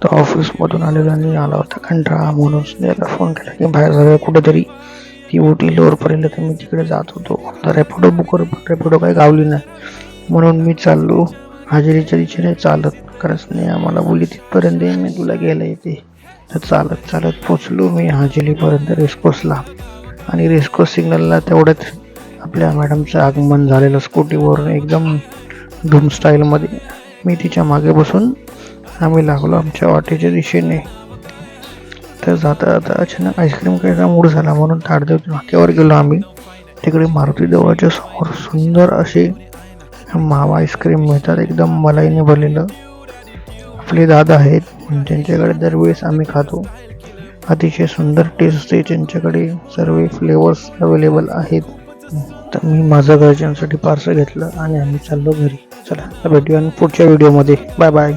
तर ऑफिसमधून आलेला आणि आला होता कंटाळा म्हणून स्नेहला फोन केला की बाहेर जाऊया कुठेतरी. ती उठी लोअरपर्यंत, तर मी तिकडे जात होतो. तर रॅपिडो बुक करून रॅपिडो काही गावली नाही, म्हणून मी चाललो हाजेरीच्या दिशेने चालत. कारण स्नेहा मला बोलली तिथपर्यंत मी तुला घ्यायला येते. तर चालत चालत पोचलो मी हाजेरीपर्यंत रेसकोर्सला. आणि रेसकोर्स सिग्नलला तेवढ्यात आपल्या मॅडमचं आगमन झालेलं स्कूटीवरून एकदम धूम स्टाईलमध्ये. मी तिच्या मागे बसून आम्ही लागलो आमच्या वाटेच्या दिशेने. तर जाता जाता अचानक आईस्क्रीम खायचा मूड झाला, म्हणून ताडदेव नाक्यावर गेलो आम्ही. तिकडे मारुती देवळाच्या समोर सुंदर असे मावा आईस्क्रीम मिळतात, एकदम मलाईने भरलेलं. आपले दादा आहेत, त्यांच्याकडे दरवेळेस आम्ही खातो. अतिशय सुंदर टेस्ट असते त्यांच्याकडे, सर्व फ्लेवर्स अवेलेबल आहेत. तर मी माझं घरच्यांसाठी पार्सल घेतलं आणि आम्ही चाललो घरी. चला भेटूया पुढच्या व्हिडिओमध्ये. Bye bye.